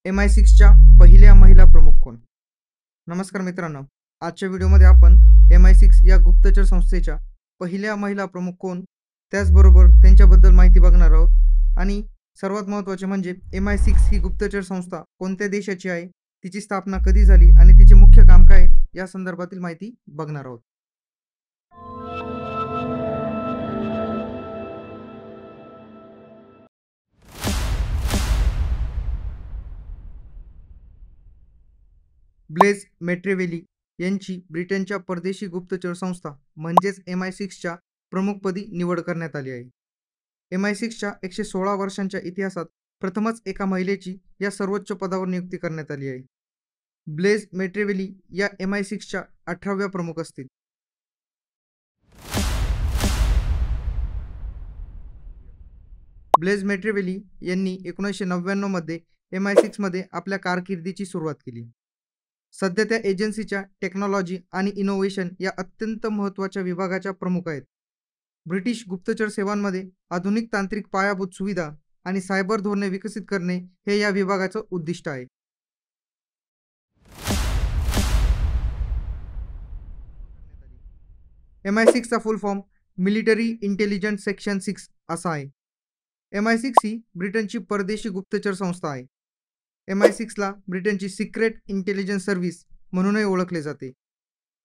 MI6च्या पहिल्या महिला प्रमुख कोण? नमस्कार मित्रांनो, आजच्या व्हिडिओमध्ये आपण MI6 या गुप्तचर संस्थेच्या पहिल्या महिला प्रमुख कोण, त्याचबरोबर त्यांच्याबद्दल माहिती बघणार आहोत. आणि सर्वात महत्त्वाचे म्हणजे MI6 ही गुप्तचर संस्था कोणत्या देशाची आहे, तिची स्थापना कधी झाली आणि तिचे मुख्य काम काय या संदर्भातील माहिती बघणार आहोत. ब्लेझ मेट्रेवेली यांची ब्रिटनच्या परदेशी गुप्तचर संस्था म्हणजेच MI6च्या प्रमुखपदी निवड करण्यात आली आहे. MI6च्या 116 वर्षांच्या इतिहासात प्रथमच एका महिलेची या सर्वोच्च पदावर नियुक्ती करण्यात आली आहे. ब्लेझ मेट्रेवेली या MI6च्या 18व्या प्रमुख असतील. ब्लेझ मेट्रेवेली यांनी 1999 मध्ये MI6 मध्ये आपल्या कारकिर्दीची सुरुवात केली. सध्या त्या एजन्सीच्या टेक्नॉलॉजी आणि इनोव्हेशन या अत्यंत महत्त्वाच्या विभागाच्या प्रमुख आहेत. ब्रिटिश गुप्तचर सेवांमध्ये आधुनिक तांत्रिक पायाभूत सुविधा आणि सायबर धोरणे विकसित करणे हे या विभागाचं उद्दिष्ट आहे. MI6चा full form military intelligence section 6 असा आहे. MI6 ही ब्रिटनची परदेशी गुप्तचर संस्था आहे. MI6ला ब्रिटनची सिक्रेट इंटेलिजन्स सर्व्हिस म्हणूनही ओळखले जाते.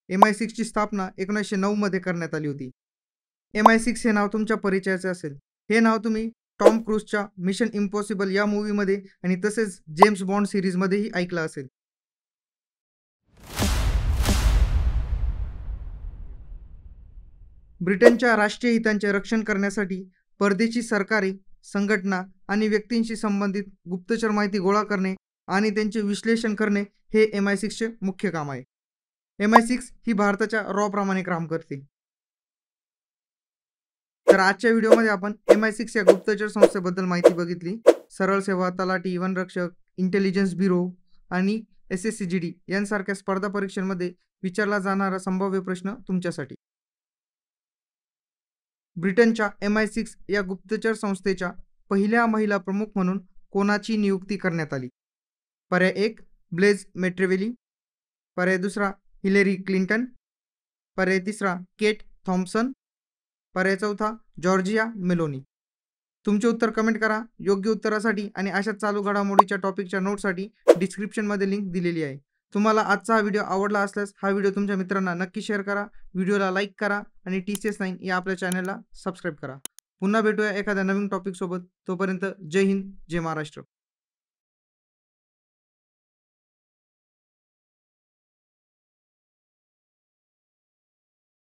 MI6ची स्थापना 1909 मध्ये करण्यात आली होती. MI6 हे नाव तुमच्या परिचयाचे असेल. हे नाव तुम्ही टॉम क्रूजच्या मिशन इम्पॉसिबल या मूवीमध्ये आणि तसेच जेम्स बॉन्ड सिरीजमध्येही ऐकलं असेल. ब्रिटनच्या राष्ट्रीय हितांचे रक्षण करण्यासाठी परदेशी सरकारी संघटना आणि व्यक्तींशी संबंधित गुप्तचर माहिती गोळा करणे आणि त्यांचे विश्लेषण करणे हे MI6चे मुख्य काम आहे. MI6 ही भारताच्या रॉप्रमाणे काम करते. तर आजच्या व्हिडिओमध्ये आपण MI6 या गुप्तचर संस्थेबद्दल माहिती बघितली. सरळ सेवा, तलाठी, वनरक्षक, इंटेलिजन्स ब्युरो आणि SSCGD यांसारख्या स्पर्धा परीक्षांमध्ये विचारला जाणारा संभाव्य प्रश्न तुमच्यासाठी. ब्रिटनच्या MI6 या गुप्तचर संस्थेच्या पहिल्या महिला प्रमुख म्हणून कोणाची नियुक्ती करण्यात आली? पर्याय 1 ब्लेझ मेट्रेवेली, पर्याय 2 हिलेरी क्लिंटन, पर्याय 3 केट थॉम्पसन, पर्याय 4 जॉर्जिया मेलोनी. तुमचे उत्तर कमेंट करा. योग्य उत्तरासाठी आणि अशा चालू घडामोडीच्या टॉपिकच्या नोटसाठी डिस्क्रिप्शनमध्ये लिंक दिलेली आहे. तुम्हाला आजचा हा व्हिडिओ आवडला असल्यास हा व्हिडिओ तुमच्या मित्रांना नक्की शेअर करा, व्हिडिओला लाईक करा आणि TCS9 या आपल्या चॅनलला सबस्क्राईब करा. पुन्हा भेटूया एखाद्या नवीन टॉपिकसोबत. तोपर्यंत जय हिंद, जय महाराष्ट्र.